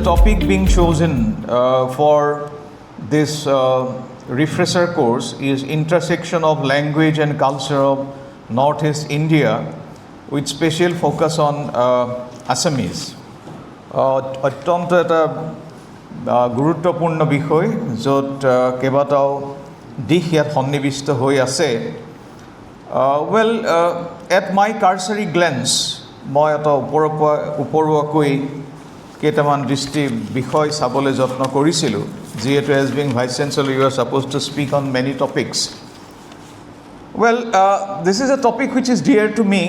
the topic being chosen for this refresher course is intersection of language and culture of Northeast India with special focus on Assamese. অত্যন্ত এটা গুৰুত্বপূৰ্ণ বিষয় য'ত কেইবাটাও দিশ ইয়াত সন্নিৱিষ্ট হৈ আছে। At my cursory glance, মই এটা উপৰুৱাকৈ কেইটামান দৃষ্টি বিষয় চাবলৈ যত্ন কৰিছিলোঁ, যিহেতু as being Vice Chancellor you are supposed to speak on many topics. This is a topic which is dear to me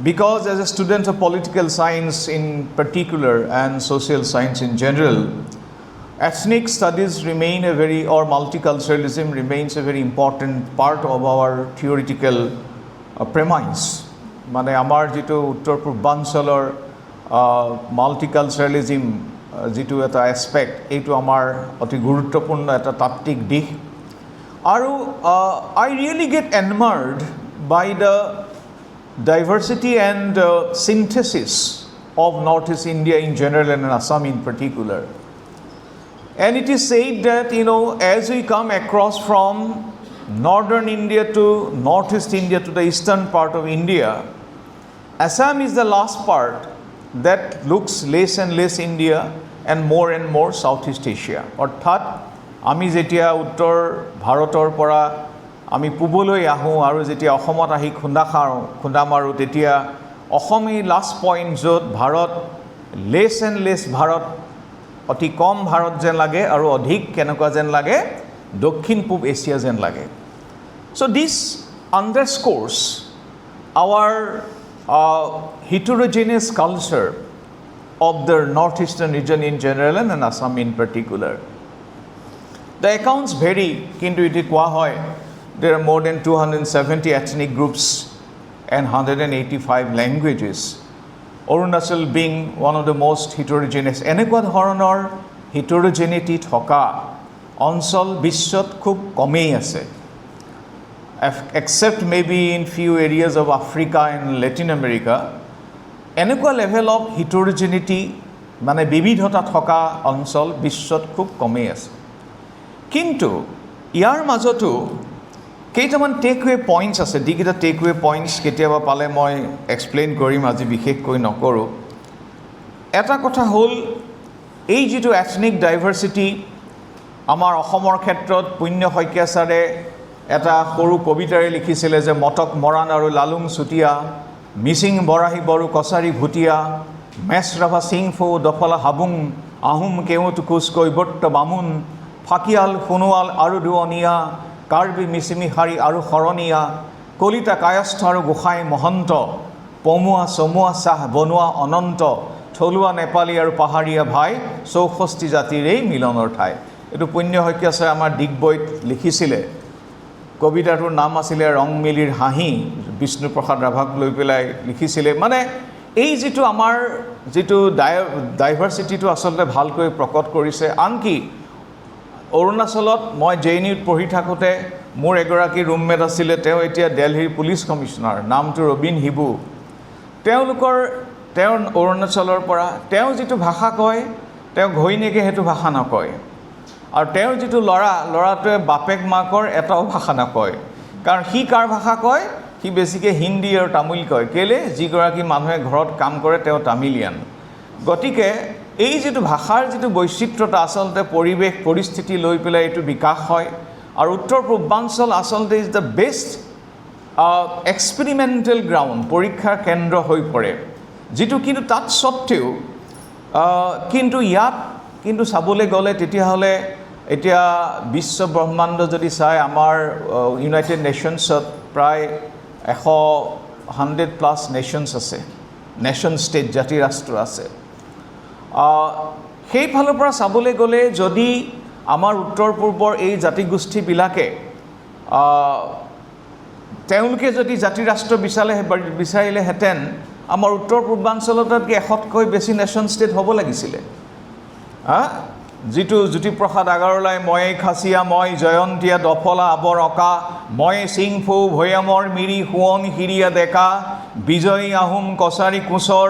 because as a student of political science in particular and social science in general, ethnic studies remain or multiculturalism remains a very important part of our theoretical premise. মানে আমাৰ যিটো উত্তৰ পূৰ্বাঞ্চলৰ মাল্টিকালচাৰেলিজিম যিটো এটা aspect, এইটো আমাৰ অতি গুৰুত্বপূৰ্ণ এটা তাত্ত্বিক দিশ। আৰু I really get enamored by the diversity and synthesis of Northeast India in general and Assam in particular. And it is said that, as we come across from northern India to Northeast India to the eastern part of India, Assam is the last part that looks less and less India and more Southeast Asia. অৰ্থাৎ আমি যেতিয়া উত্তৰ ভাৰতৰ পৰা আমি পূবলৈ আহোঁ আৰু যেতিয়া অসমত আহি খুন্দা মাৰোঁ, তেতিয়া অসমেই লাষ্ট পইণ্ট য'ত Bharat less and less Bharat, অতি কম ভাৰত যেন লাগে আৰু অধিক কেনেকুৱা যেন লাগে, দক্ষিণ পূব এছিয়া যেন লাগে। So this underscores our heterogeneous culture of the northeastern region in general and Assam in particular. The accounts vary, kintu iti koa hoy there are more than 270 ethnic groups and 185 languages. Arunachal being one of the most heterogeneous. Enekwa dhoroner heterogeneity thoka অঞ্চল বিশ্বত খুব কমেই আছে, except maybe in few areas of Africa and Latin America. এনেকুৱা level of হিটেৰোজেনিটি মানে বিবিধতা থকা অঞ্চল বিশ্বত খুব কমেই আছে। কিন্তু ইয়াৰ মাজতো কেইটামান টেকৱে পইণ্টছ আছে, যিকেইটা টেকৱে পইণ্টছ কেতিয়াবা পালে মই এক্সপ্লেইন কৰিম, আজি বিশেষকৈ নকৰোঁ। এটা কথা হ'ল এই যিটো এথনিক ডাইভাৰ্চিটি, আমাৰ অসমৰ ক্ষেত্ৰত পুণ্য শইকীয়া ছাৰে এটা সৰু কবিতাৰে লিখিছিলে যে মটক মৰাণ আৰু লালুং চুতীয়া, মিচিং বৰাহী বড়ো কছাৰী ভুটীয়া, মেচ ৰাভা সিংফৌ দফলা হাবুং, আহোম কেওঁত কোচ কৈবৰ্ত বামুণ, ফাকিয়াল সোণোৱাল আৰু দুৱনীয়া, কাৰ্বি মিচিমি শাৰী আৰু শৰণীয়া, কলিতা কায়স্থ আৰু গোসাঁই মহন্ত, পমুৱা চমুৱা চাহ বনোৱা অনন্ত, থলুৱা নেপালী আৰু পাহাৰীয়া ভাই, 64 জাতিৰেই মিলনৰ ঠাই। এইটো পুণ্য শইকীয়া ছাৰে আমাৰ ডিগবৈত লিখিছিলে। কবিতাটোৰ নাম আছিলে ৰং মিলিৰ হাঁহি, বিষ্ণুপ্ৰসাদ ৰাভাক লৈ পেলাই লিখিছিলে। মানে এই যিটো আমাৰ যিটো ডাইভাৰ্চিটিটো আচলতে ভালকৈ প্ৰকট কৰিছে। আনকি অৰুণাচলত মই JNUত পঢ়ি থাকোঁতে মোৰ এগৰাকী ৰুমমেট আছিলে, তেওঁ এতিয়া দিল্লীৰ পুলিচ কমিশ্যনাৰ, নামটো ৰবীন হিবু। তেওঁ অৰুণাচলৰ পৰা, তেওঁ যিটো ভাষা কয়, তেওঁ ঘৈণীয়েকে সেইটো ভাষা নকয়। আৰু তেওঁৰ যিটো ল'ৰাটোৱে বাপেক মাকৰ এটাও ভাষা নকয়, কাৰণ সি কাৰ ভাষা কয়, সি বেছিকৈ হিন্দী আৰু তামিল কয়। কেলৈ? যিগৰাকী মানুহে ঘৰত কাম কৰে তেওঁ তামিলিয়ান। গতিকে এই যিটো ভাষাৰ যিটো বৈচিত্ৰতা আচলতে পৰিৱেশ পৰিস্থিতি লৈ পেলাই এইটো বিকাশ হয়। আৰু উত্তৰ পূৰ্বাঞ্চল আচলতে is the best experimental ground, পৰীক্ষাৰ কেন্দ্ৰ হৈ পৰে। যিটো কিন্তু তাত স্বত্তেও কিন্তু ইয়াত কিন্তু চাবলৈ গ'লে তেতিয়াহ'লে এতিয়া বিশ্ব ব্ৰহ্মাণ্ড যদি চাই, আমাৰ ইউনাইটেড নেশ্যনছত প্ৰায় 100+ নেশ্যনছ আছে, নেশ্যন ষ্টেট, জাতি ৰাষ্ট্ৰ আছে। সেইফালৰ পৰা চাবলৈ গ'লে যদি আমাৰ উত্তৰ পূৰ্বৰ এই জাতিগোষ্ঠীবিলাকে তেওঁলোকে যদি জাতি ৰাষ্ট্ৰ বিচাৰিলেহেঁতেন, আমাৰ উত্তৰ পূৰ্বাঞ্চলতকৈ 100তকৈ বেছি নেশ্যন ষ্টেট হ'ব লাগিছিলে। যিটো জ্যোতিপ্ৰসাদ আগৰৱালাই মই খাচিয়া মই জয়ন্তীয়া দফলা আবৰ অকা মই সিংফৌ ভৈয়ামৰ মিৰি সোৱন হিৰিয়া ডেকা বিজয়ী আহোম কছাৰী কোচৰ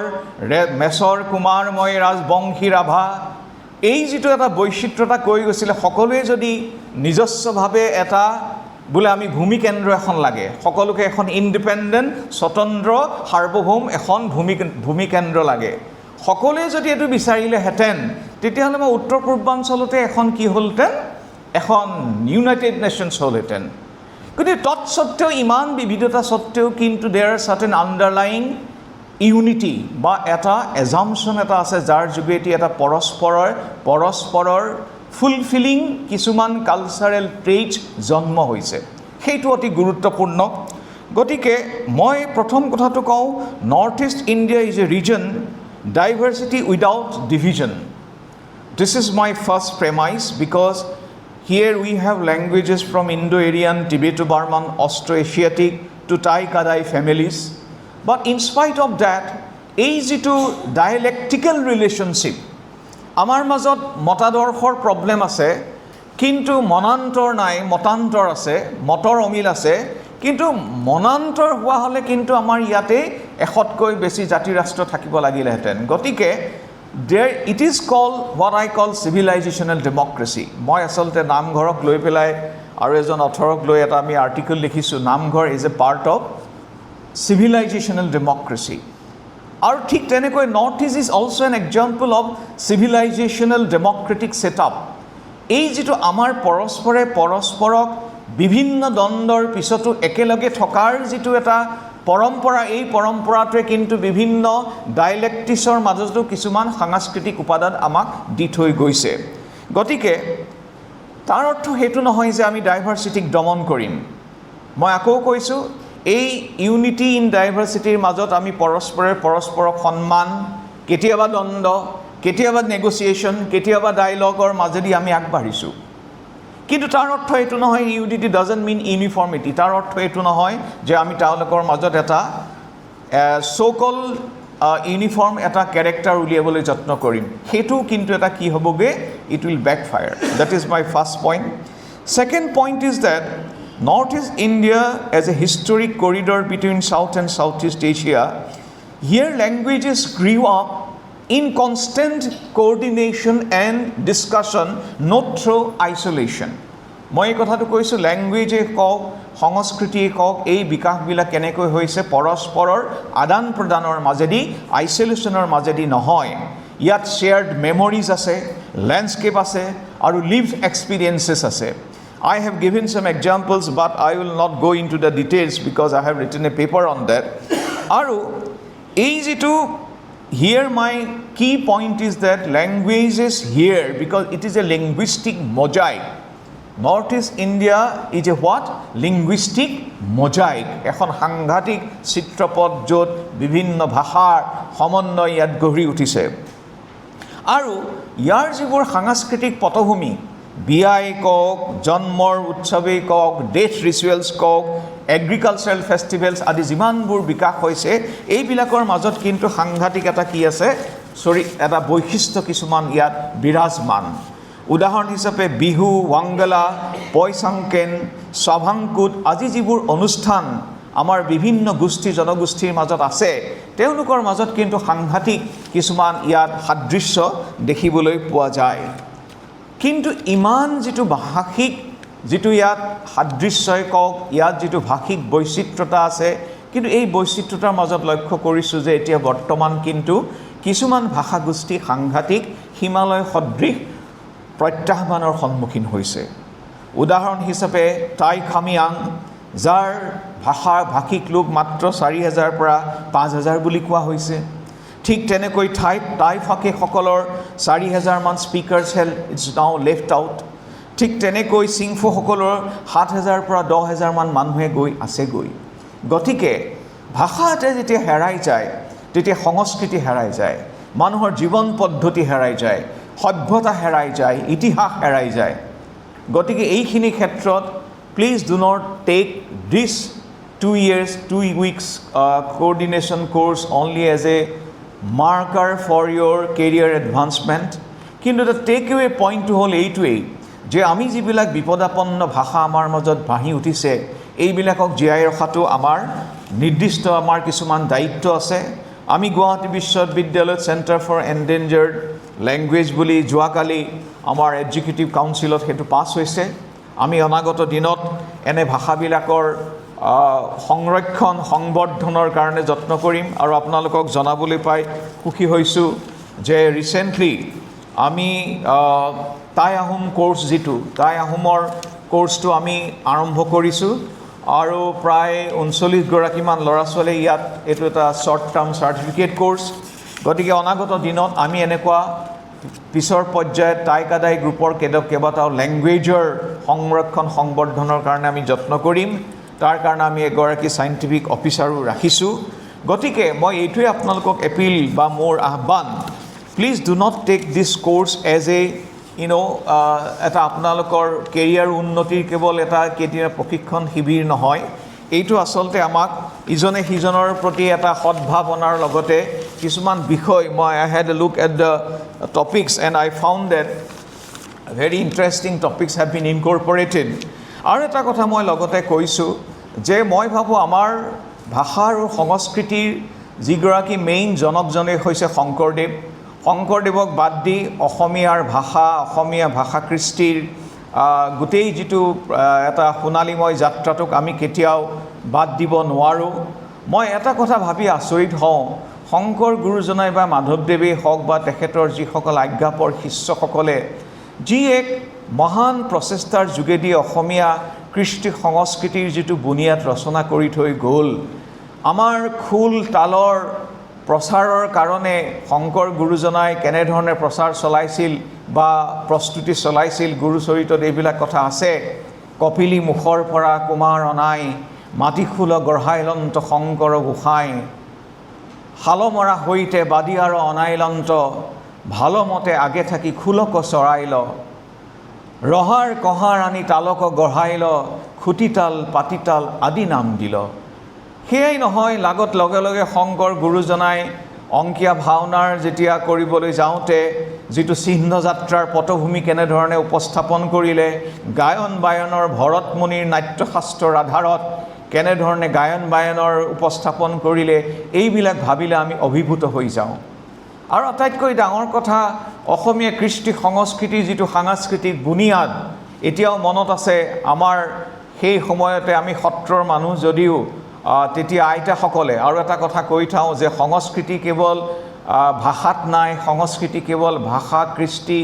মেছৰ কুমাৰ মই ৰাজবংশী ৰাভা এই যিটো এটা বৈচিত্ৰতা কৈ গৈছিলে সকলোৱে যদি নিজস্বভাৱে এটা বোলে আমি ভূমিকেন্দ্ৰ এখন লাগে সকলোকে এখন ইণ্ডিপেণ্ডেণ্ট স্বতন্ত্ৰ সাৰ্বভৌম এখন ভূমিকেন্দ্ৰ লাগে সকলোৱে যদি এটো বিচাৰিলেহেঁতেন তেতিয়াহ'লে মই উত্তৰ পূৰ্বাঞ্চলতে এখন কি হ'লহেঁতেন এখন ইউনাইটেড নেশ্যনছ হ'লহেঁতেন কিন্তু তৎসত্ত্বেও ইমান বিবিধতা সত্ত্বেও কিন্তু দেয়াৰ আৰ চাৰ্টেন আণ্ডাৰলাইং ইউনিটি বা এটা এজাম্পশ্যন এটা আছে যাৰ যোগেদি এটা পৰস্পৰৰ ফুলফিলিং কিছুমান কালচাৰেল ট্ৰেইটছ জন্ম হৈছে সেইটো অতি গুৰুত্বপূৰ্ণ গতিকে মই প্ৰথম কথাটো কওঁ North East India is a region diversity without division this is my first premise because here we have languages from Indo-Aryan Tibeto-Burman Austro-Asiatic to Tai-Kadai families but in spite of that এই যিটো ডাইলেক্টিকেল relationship আমাৰ মাজত মতাদৰ্শৰ problem আছে কিন্তু মনান্তৰ নাই মতান্তৰ আছে মতৰ অমিল আছে কিন্তু মনান্তৰ হোৱা হ'লে কিন্তু আমাৰ ইয়াতে এশতকৈ বেছি জাতি ৰাষ্ট্ৰ থাকিব লাগিলেহেঁতেন গতিকে it is call what I call civilisational democracy মই আচলতে নামঘৰক লৈ পেলাই আৰু এজন অথৰক লৈ এটা আমি আৰ্টিকল লিখিছোঁ Namghar is a part of civilisational democracy আৰু ঠিক তেনেকৈ North East is also' an example of civilisational democratic setup এই যিটো আমাৰ পৰস্পৰক বিভিন্ন দ্বন্দ্বৰ পিছতো একেলগে থকাৰ যিটো এটা পৰম্পৰা এই পৰম্পৰাটোৱে কিন্তু বিভিন্ন ডাইলেক্টিছৰ মাজতো কিছুমান সাংস্কৃতিক উপাদান আমাক দি থৈ গৈছে গতিকে তাৰ অৰ্থ সেইটো নহয় যে আমি ডাইভাৰ্চিটিক দমন কৰিম মই আকৌ কৈছোঁ এই ইউনিটি ইন ডাইভাৰ্চিটিৰ মাজত আমি পৰস্পৰক সন্মান কেতিয়াবা দ্বন্দ্ব কেতিয়াবা নেগোচিয়েশ্যন কেতিয়াবা ডায়লগৰ মাজেদি আমি আগবাঢ়িছোঁ কিন্তু তাৰ অৰ্থ এইটো নহয় ইউনিটি ডাজন্ট মিন ইউনিফৰ্মিটি তাৰ অৰ্থ এইটো নহয় যে আমি তেওঁলোকৰ মাজত এটা সো-কল ইউনিফৰ্ম এটা কেৰেক্টাৰ উলিয়াবলৈ যত্ন কৰিম সেইটো কিন্তু এটা কি হ'বগে it will backfire that is my first point second point is that North East India as a historic corridor between South and Southeast Asia, here languages grew up in constant coordination and discussion, not through isolation. মই এই কথাটো কৈছোঁ লেংগুৱেজে কওক সংস্কৃতিয়ে কওক এই বিকাশবিলাক কেনেকৈ হৈছে পৰস্পৰৰ আদান প্ৰদানৰ মাজেদি আইচলেশ্যনৰ মাজেদি নহয় ইয়াত শ্বেয়াৰ্ড মেমৰিজ আছে লেণ্ডস্কেপ আছে আৰু লিভড এক্সপিৰিয়েঞ্চেছ আছে I have given some examples, but I will not go into the details because I have written a paper on that. Aru, easy to here my key point is that language is here because it is a linguistic mosaic. Northeast India is a what? Linguistic mosaic. এখন সাংঘাতিক চিত্ৰপট য'ত বিভিন্ন ভাষাৰ সমন্বয় ইয়াত গঢ়ি উঠিছে আৰু ইয়াৰ যিবোৰ সাংস্কৃতিক পটভূমি বিয়াই কওক জন্মৰ উৎসৱেই কওক ডেথ ৰিচুৱেলছ কওক এগ্ৰিকালচাৰেল ফেষ্টিভেলছ আদি যিমানবোৰ বিকাশ হৈছে এইবিলাকৰ মাজত কিন্তু সাংঘাতিক এটা কি আছে এটা বৈশিষ্ট্য কিছুমান ইয়াত বিৰাজমান উদাহৰণ হিচাপে বিহু ৱাংগলা পয়চাংকেন স্বাভাংকুট আজি যিবোৰ অনুষ্ঠান আমাৰ বিভিন্ন গোষ্ঠী জনগোষ্ঠীৰ মাজত আছে তেওঁলোকৰ মাজত কিন্তু সাংঘাতিক কিছুমান ইয়াত সাদৃশ্য দেখিবলৈ পোৱা যায় কিন্তু ইমান যিটো ভাষিক যিটো ইয়াত সাদৃশ্যই কওক ইয়াত যিটো ভাষিক বৈচিত্ৰতা আছে কিন্তু এই বৈচিত্ৰতাৰ মাজত লক্ষ্য কৰিছোঁ যে এতিয়া বৰ্তমান কিন্তু কিছুমান ভাষাগোষ্ঠী সাংঘাতিক হিমালয় সদৃশ প্ৰত্যাহ্বানৰ সন্মুখীন হৈছে উদাহৰণ হিচাপে টাই খামিয়াং যাৰ ভাষিক লোক মাত্ৰ 4,000 পৰা 5,000 বুলি কোৱা হৈছে ঠিক তেনেকৈ টাই ভাষীসকলৰ 4,000 মান স্পিকাৰ্ছ ইটছ নাও লেফ্ট আউট ঠিক তেনেকৈ চিংফুসকলৰ 7,000 পৰা 10,000 মান মানুহে আছেগৈ গতিকে ভাষা এটা যেতিয়া হেৰাই যায় তেতিয়া সংস্কৃতি হেৰাই যায় মানুহৰ জীৱন পদ্ধতি হেৰাই যায় সভ্যতা হেৰাই যায় ইতিহাস হেৰাই যায় গতিকে এইখিনি ক্ষেত্ৰত please do not take this 2 weeks coordination course only as a marker for your career advancement কিন্তু এটা টেক এৱে পইণ্টটো হ'ল এইটোৱেই যে আমি যিবিলাক বিপদাপন্ন ভাষা আমাৰ মাজত ভাহি উঠিছে এইবিলাকক জীয়াই ৰখাটো আমাৰ নিৰ্দিষ্ট আমাৰ কিছুমান দায়িত্ব আছে। আমি গুৱাহাটী বিশ্ববিদ্যালয়ত চেণ্টাৰ ফৰ এনডেঞ্জাৰ্ড লেংগুৱেজ বুলি যোৱাকালি আমাৰ এক্সিকিউটিভ কাউন্সিলত সেইটো পাছ হৈছে। আমি অনাগত দিনত এনে ভাষাবিলাকৰ সংৰক্ষণ সংবৰ্ধনৰ কাৰণে যত্ন কৰিম। আৰু আপোনালোকক জনাবলৈ পাই সুখী হৈছোঁ যে ৰিচেণ্টলি আমি টাই আহোম কোৰ্চ যিটো টাই আহোমৰ কোৰ্চটো আমি আৰম্ভ কৰিছোঁ আৰু প্ৰায় 39গৰাকীমান ল'ৰা ছোৱালী ইয়াত এইটো এটা শ্বৰ্ট টাৰ্ম চাৰ্টিফিকেট কোৰ্চ। গতিকে অনাগত দিনত আমি এনেকুৱা পিছৰ পৰ্যায়ত টাইকাদাই গ্ৰুপৰ কেইবাটাও লেংগুৱেজৰ সংৰক্ষণ সংবৰ্ধনৰ কাৰণে আমি যত্ন কৰিম। তাৰ কাৰণে আমি এগৰাকী চাইণ্টিফিক অফিচাৰো ৰাখিছোঁ। গতিকে মই এইটোৱে আপোনালোকক এপিল বা মোৰ আহ্বান, please do not take this course as a এটা আপোনালোকৰ কেৰিয়াৰ উন্নতিৰ কেৱল এটা কেতিয়া প্ৰশিক্ষণ শিবিৰ নহয়। এইটো আচলতে আমাক ইজনে সিজনৰ প্ৰতি এটা সদ্ভাৱনাৰ লগতে কিছুমান বিষয় মই I had a look at the topics and I found that very interesting topics have been incorporated. আৰু এটা কথা মই লগতে কৈছোঁ যে মই ভাবোঁ আমাৰ ভাষা আৰু সংস্কৃতিৰ যিগৰাকী মেইন জনকজনে হৈছে শংকৰদেৱ। শংকৰদেৱক বাদ দি অসমীয়াৰ ভাষা অসমীয়া ভাষা কৃষ্টিৰ গোটেই যিটো এটা সোণালীময় যাত্ৰাটোক আমি কেতিয়াও বাদ দিব নোৱাৰোঁ। মই এটা কথা ভাবি আচৰিত হওঁ, শংকৰ গুৰুজনাই বা মাধৱদেৱেই হওক বা তেখেতৰ যিসকল আজ্ঞাপৰ শিষ্যসকলে যি এক মহান প্ৰচেষ্টাৰ যোগেদি অসমীয়া কৃষ্টি সংস্কৃতিৰ যিটো বুনিয়াদ ৰচনা কৰি থৈ গ'ল, আমাৰ খোল তালৰ প্ৰচাৰৰ কাৰণে শংকৰ গুৰুজনাই কেনেধৰণে প্ৰচাৰ চলাইছিল বা প্ৰস্তুতি চলাইছিল গুৰুচৰিতত এইবিলাক কথা আছে। কপিলী মুখৰ পৰা কুমাৰ অনাই মাটিখোল গঢ়াইলন্ত শংকৰ গোসাঁই শালমৰা হৈতে বাদী আৰু অনাইলন্ত ভালমতে আগে থাকি খোলক চৰাইল ৰহাৰ কহাৰ আনি তালক গঢ়াইল খুটিতাল পাতিতাল আদি নাম দিল। সেয়াই নহয়, লাগত লগে লগে শংকৰ গুৰুজনাই অংকীয়া ভাওনাৰ যেতিয়া কৰিবলৈ যাওঁতে যিটো চিহ্ন যাত্ৰাৰ পটভূমি কেনেধৰণে উপস্থাপন কৰিলে, গায়ন বায়নৰ ভৰতমুনিৰ নাট্যশাস্ত্ৰৰ আধাৰত কেনেধৰণে গায়ন বায়নৰ উপস্থাপন কৰিলে, এইবিলাক ভাবিলে আমি অভিভূত হৈ যাওঁ। আৰু আটাইতকৈ ডাঙৰ কথা, অসমীয়া কৃষ্টি সংস্কৃতিৰ যিটো সাংস্কৃতিক বুনিয়াদ এতিয়াও মনত আছে আমাৰ। সেই সময়তে আমি সত্ৰৰ মানুহ যদিও তেতিয়া আইতাসকলে আৰু এটা কথা কৈ থওঁ যে সংস্কৃতি কেৱল ভাষাত নাই, সংস্কৃতি কেৱল ভাষা কৃষ্টি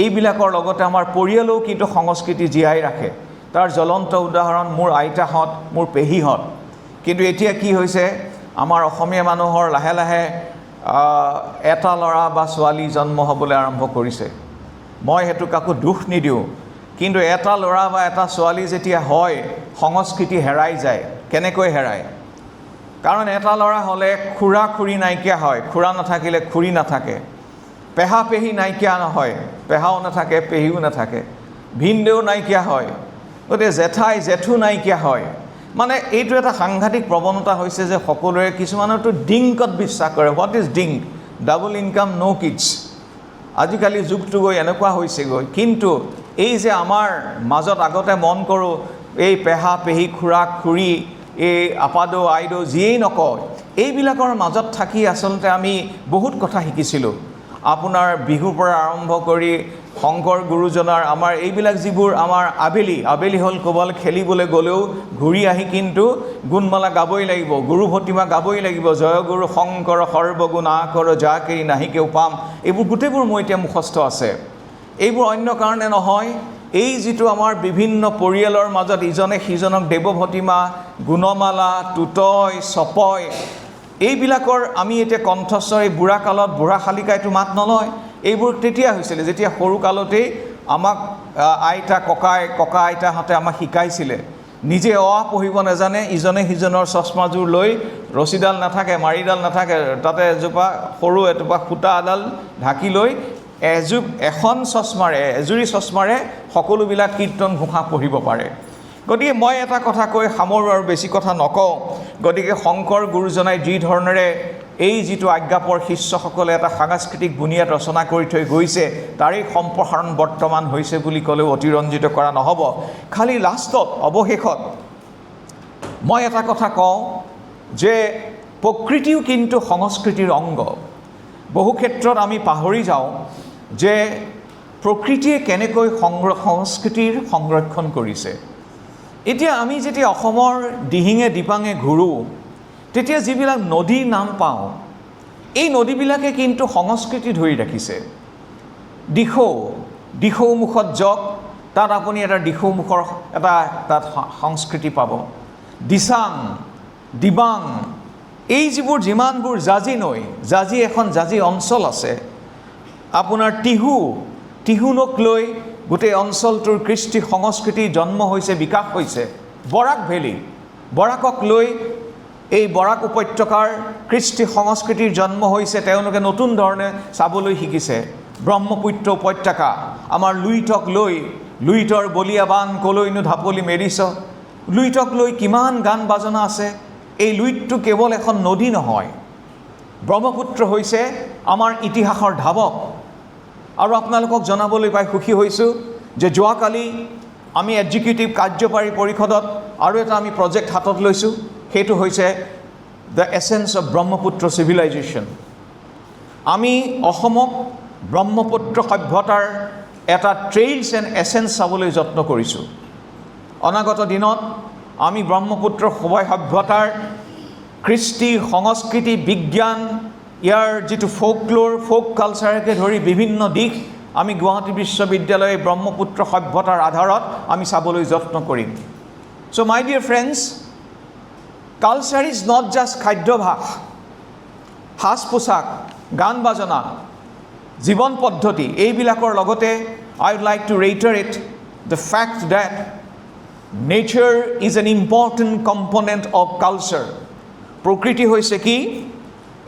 এইবিলাকৰ লগতে আমাৰ পৰিয়ালেও কিন্তু সংস্কৃতি জীয়াই ৰাখে। তাৰ জ্বলন্ত উদাহৰণ মোৰ আইতাহঁত, মোৰ পেহীহঁত। কিন্তু এতিয়া কি হৈছে, আমাৰ অসমীয়া মানুহৰ লাহে লাহে এটা ল'ৰা বা ছোৱালী জন্ম হ'বলৈ আৰম্ভ কৰিছে। মই সেইটো কাকো দুখ নিদিওঁ, কিন্তু এটা ল'ৰা বা এটা ছোৱালী যেতিয়া হয় সংস্কৃতি হেৰাই যায়। কেনেকৈ হেৰায়? কাৰণ এটা ল'ৰা হ'লে খুৰা খুৰী নাইকিয়া হয়, খুৰা নাথাকিলে খুৰী নাথাকে, পেহা পেহী নাইকিয়া নহয়, পেহাও নাথাকে পেহীও নাথাকে, ভিনদেউ নাইকিয়া হয়, গতিকে জেঠাই জেঠু নাইকিয়া হয়। মানে এইটো এটা সাংঘাতিক প্ৰৱণতা হৈছে যে সকলোৰে, কিছুমানেতো ডিংকত বিশ্বাস কৰে। What is DINK? Double income no' kids. আজিকালি যুগটো গৈ এনেকুৱা হৈছেগৈ। কিন্তু এই যে আমাৰ মাজত আগতে মন কৰোঁ এই পেহা পেহী খুৰা খুৰী এই আপাদৌ আইদৌ যিয়েই নকয়, এইবিলাকৰ মাজত থাকি আচলতে আমি বহুত কথা শিকিছিলোঁ। আপোনাৰ বিহুৰ পৰা আৰম্ভ কৰি শংকৰ গুৰুজনাৰ আমাৰ এইবিলাক যিবোৰ আমাৰ আবেলি হ'ল ক'ৰবালৈ খেলিবলৈ গ'লেও ঘূৰি আহি কিন্তু গুণমালা গাবই লাগিব, গুৰু ভতিমা গাবই লাগিব, জয় গুৰু শংকৰ সৰ্বগুণ আকৰ যাকেৰি নাহিকেও পাম। এইবোৰ গোটেইবোৰ মোৰ এতিয়া মুখস্থ আছে। এইবোৰ অন্য কাৰণে নহয়, এই যিটো আমাৰ বিভিন্ন পৰিয়ালৰ মাজত ইজনে সিজনক দেৱভতিমা, গুণমালা, টুটয়, চপয় এইবিলাকৰ আমি এতিয়া কণ্ঠস্বৰ। এই বুঢ়া কালত বুঢ়া শালিকাইটো মাত নলয়। এইবোৰ তেতিয়া হৈছিলে যেতিয়া সৰু কালতেই আমাক আইতা ককা আইতাহঁতে আমাক শিকাইছিলে। নিজে পঢ়িব নাজানে, ইজনে সিজনৰ চশমাযোৰ লৈ, ৰছীডাল নাথাকে, মাৰিডাল নাথাকে, তাতে সৰু এজোপা সূতা এডাল ঢাকি লৈ এখন চশমাৰে, এজুৰি চশমাৰে সকলোবিলাক কীৰ্তন ঘোষা পঢ়িব পাৰে। গতিকে মই এটা কথা কৈ সামৰোঁ আৰু বেছি কথা নকওঁ। গতিকে শংকৰ গুৰুজনাই যি ধৰণেৰে এই যিটো আজ্ঞাপৰ শিষ্যসকলে এটা সাংস্কৃতিক বুনিয়াদ ৰচনা কৰি থৈ গৈছে তাৰেই সম্প্ৰসাৰণ বৰ্তমান হৈছে বুলি ক'লেও অতিৰঞ্জিত কৰা নহ'ব। খালি লাষ্টত অৱশেষত মই এটা কথা কওঁ যে প্ৰকৃতিও কিন্তু সংস্কৃতিৰ অংগ। বহু ক্ষেত্ৰত আমি পাহৰি যাওঁ যে প্ৰকৃতিয়ে কেনেকৈ সংস্কৃতিৰ সংৰক্ষণ কৰিছে। এতিয়া আমি যেতিয়া অসমৰ দিহিঙে দিপাঙে ঘূৰোঁ তেতিয়া যিবিলাক নদীৰ নাম পাওঁ এই নদীবিলাকে কিন্তু সংস্কৃতি ধৰি ৰাখিছে। দিখৌ মুখত যাওক, তাত আপুনি এটা দিখৌ মুখৰ এটা তাত সংস্কৃতি পাব। দিচাং, দিবাং, এই যিমানবোৰ জাঁজি নৈ, জাঁজি এখন জাঁজি অঞ্চল আছে। আপোনাৰ টিহু নৈক লৈ গোটেই অঞ্চলটোৰ কৃষ্টি সংস্কৃতি জন্ম হৈছে, বিকাশ হৈছে। বৰাক ভেলী, বৰাকক লৈ এই বৰাক উপত্যকাৰ কৃষ্টি সংস্কৃতিৰ জন্ম হৈছে, তেওঁলোকে নতুন ধৰণে চাবলৈ শিকিছে। ব্ৰহ্মপুত্ৰ উপত্যকা, আমাৰ লুইতক লৈ, লুইতৰ বলিয়াবান কলৈনো ঢাপলি মেৰিছ, লুইতক লৈ কিমান গান বাজনা আছে। এই লুইতটো কেৱল এখন নদী নহয়, ব্ৰহ্মপুত্ৰ হৈছে আমাৰ ইতিহাসৰ ধাৱক। আৰু আপোনালোকক জনাবলৈ পাই সুখী হৈছোঁ যে যোৱাকালি আমি এক্সিকিউটিভ কাৰ্যপাৰী পৰিষদত আৰু এটা আমি প্ৰজেক্ট হাতত লৈছোঁ, সেইটো হৈছে the essence of Brahmaputra civilisation. আমি অসমক ব্ৰহ্মপুত্ৰ সভ্যতাৰ এটা ট্ৰেইলছ এণ্ড এছেন্স চাবলৈ যত্ন কৰিছোঁ। অনাগত দিনত আমি ব্ৰহ্মপুত্ৰ সভ্যতাৰ কৃষ্টি, সংস্কৃতি, বিজ্ঞান, ইয়াৰ যিটো ফ'ক কালচাৰকে ধৰি বিভিন্ন দিশ আমি গুৱাহাটী বিশ্ববিদ্যালয়ে ব্ৰহ্মপুত্ৰ সভ্যতাৰ আধাৰত আমি চাবলৈ যত্ন কৰিম। So' my dear friends, culture is not just খাদ্যভাস, সাজ পোছাক, গান বাজনা, জীৱন পদ্ধতি, এইবিলাকৰ লগতে I would like to reiterate the fact that nature is an important component of culture. প্ৰকৃতি হৈছে কি,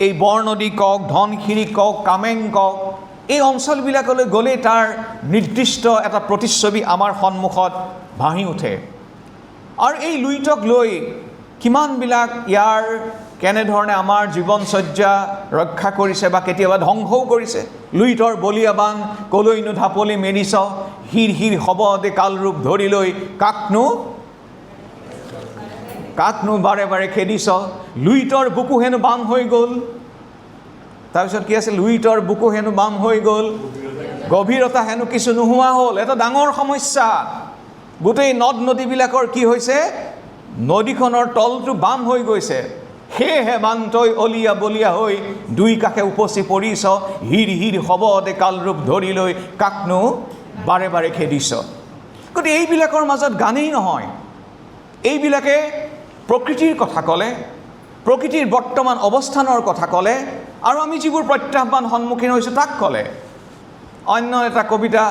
এই বৰনদী কওক, ধনশিৰি কওক, কামেং কওক, এই অঞ্চলবিলাকলৈ গ'লে তাৰ নিৰ্দিষ্ট এটা প্ৰতিচ্ছবি আমাৰ সন্মুখত ভাহি উঠে। আৰু এই লুইতক লৈ কিমানবিলাক ইয়াৰ কেনেধৰণে আমাৰ জীৱনচৰ্যা ৰক্ষা কৰিছে বা কেতিয়াবা ধ্বংসও কৰিছে। লুইতৰ বলিয়াবান কলৈনো ঢাপলি মেৰিছ, হিৰ হ'ব দে কালৰূপ ধৰি লৈ, কাকনো বাৰে বাৰে খেদিছ, লুইতৰ বুকু হেনো বাম হৈ গ'ল। তাৰপিছত কি আছে, লুইতৰ বুকু হেনো বাম হৈ গ'ল, গভীৰতা হেনো কিছু নোহোৱা হ'ল। এটা ডাঙৰ সমস্যা। গোটেই নদ নদীবিলাকৰ কি হৈছে, নদীখনৰ তলটো বাম হৈ গৈছে। সেয়েহে বান্তই অলিয়া বলিয়া হৈ দুই কাষে উপচি পৰিছ, হিৰ হ'ব দে কালৰূপ ধৰি লৈ, কাকনো বাৰে বাৰে খেদিছ। গতিকে এইবিলাকৰ মাজত গানেই নহয়, এইবিলাকে প্ৰকৃতিৰ কথা ক'লে, প্ৰকৃতিৰ বৰ্তমান অৱস্থানৰ কথা ক'লে, আৰু আমি যিবোৰ প্ৰত্যাহ্বান সন্মুখীন হৈছোঁ তাক ক'লে। অন্য এটা কবিতা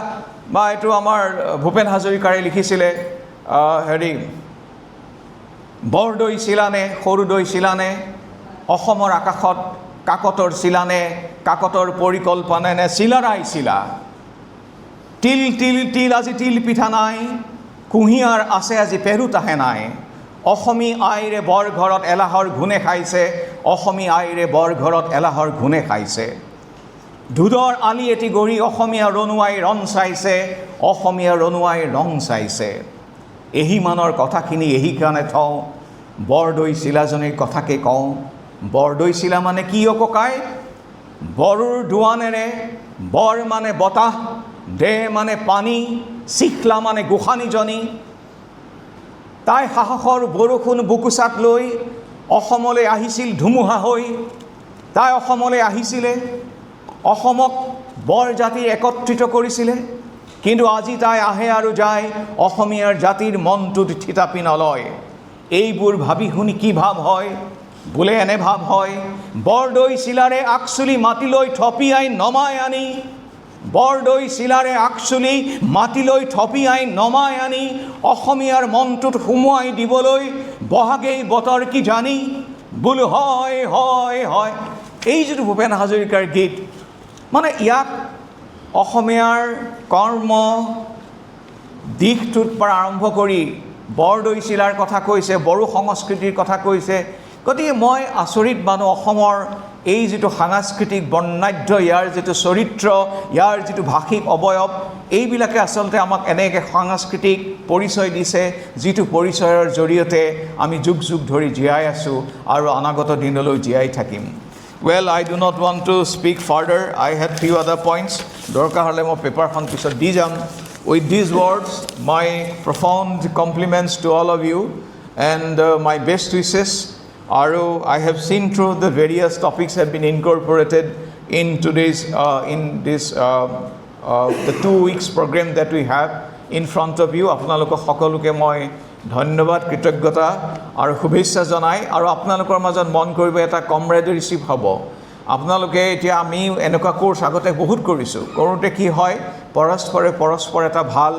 বা এইটো আমাৰ ভূপেন হাজৰিকাৰে লিখিছিলে, বৰদৈ চিলানে সৰুদৈ চিলানে, অসমৰ আকাশত কাকতৰ চিলানে, কাকতৰ পৰিকল্পনা নে চিলাৰাই চিলা, তিল তিল তিল আজি তিল পিঠা নাই, কুঁহিয়াৰ আছে আজি পেৰুতাহে নাই, অসমী আইৰে বৰ ঘৰত এলাহৰ ঘুণে খাইছে, অসমী আইৰে বৰ ঘৰত এলাহৰ ঘুণে খাইছে, দুধৰ আলি এটি গঢ়ি অসমীয়া ৰণুৱাই ৰং চাইছে, অসমীয়া ৰণুৱাই ৰং চাইছে। এহিমানৰ কথাখিনি এহি কাৰণে থওঁ, বৰদৈ চিলাজনীৰ কথাকে কওঁ। বৰদৈ চিলা মানে কি অককাই, বড়োৰ দোৱানেৰে, বৰ মানে বতাহ, দে মানে পানী, চিখলা মানে গোসানীজনী। তাই সাহসৰ বৰষুণ বুকুচাত লৈ অসমলৈ আহিছিল ধুমুহা হৈ। তাই অসমলৈ আহিছিলে, অসমক বৰ জাতি একত্ৰিত কৰিছিলে, কিন্তু আজি তাই আহে আৰু যায়, অসমীয়াৰ জাতিৰ মনটোত থিতাপি নলয়। এইবোৰ ভাবি শুনি কি ভাৱ হয়, বোলে এনে ভাৱ হয়, বৰদৈ চিলাৰে আকচুলি মাটিলৈ থপিয়াই নমাই আনি, বৰদৈ চিলাৰে আকচুলি মাটিলৈ থপিয়াই নমাই আনি, অসমীয়াৰ মনটোত সুমুৱাই দিবলৈ বহাগেই বতৰ কি জানি, বোলো হয় হয় হয়। এই যিটো ভূপেন হাজৰিকাৰ গীত, মানে ইয়াক অসমীয়াৰ কৰ্ম দিশটোৰ পৰা আৰম্ভ কৰি বৰদৈ চিলাৰ কথা কৈছে, বড়ো সংস্কৃতিৰ কথা কৈছে। গতিকে মই আচৰিত মানো অসমৰ এই যিটো সাংস্কৃতিক বৰ্ণাঢ্য, ইয়াৰ যিটো চৰিত্ৰ, ইয়াৰ যিটো ভাষিক অৱয়ব, এইবিলাকে আচলতে আমাক এনেকৈ সাংস্কৃতিক পৰিচয় দিছে, যিটো পৰিচয়ৰ জৰিয়তে আমি যুগ যুগ ধৰি জীয়াই আছোঁ আৰু অনাগত দিনলৈ জীয়াই থাকিম। Well, I do not want to speak further. I had few other points. দৰকাৰ হ'লে মই পেপাৰখন পিছত দি যাম. With these words, my profound compliments to all of you and my best wishes. I have seen through the various topics have been incorporated in today's the 2 weeks program that we have in front of you. আপোনালোকক সকলোকে মই ধন্যবাদ, কৃতজ্ঞতা আৰু শুভেচ্ছা জনাই, আৰু আপোনালোকৰ মাজত মন কৰিব এটা কমৰেডৰিশ্বিপ হ'ব। আপোনালোকে এতিয়া আমি এনেকুৱা কোৰ্চ আগতে বহুত কৰিছোঁ, কৰোঁতে কি হয়, পৰস্পৰ এটা ভাল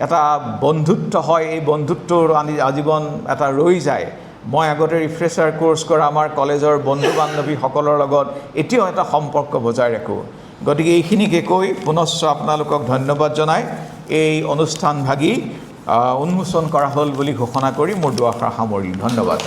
এটা বন্ধুত্ব হয়, এই বন্ধুত্বৰ আজীৱন এটা ৰৈ যায়। মই আগতে ৰিফ্ৰেছাৰ কোৰ্চ কৰা আমাৰ কলেজৰ বন্ধু বান্ধৱীসকলৰ লগত এতিয়াও এটা সম্পৰ্ক বজাই ৰাখোঁ। গতিকে এইখিনিকে কৈ পুনশ্চ আপোনালোকক ধন্যবাদ জনাই এই অনুষ্ঠান ভাগি উন্মোচন কৰা হ'ল বুলি ঘোষণা কৰি মোৰ দুআষাৰ সামৰিলোঁ। ধন্যবাদ।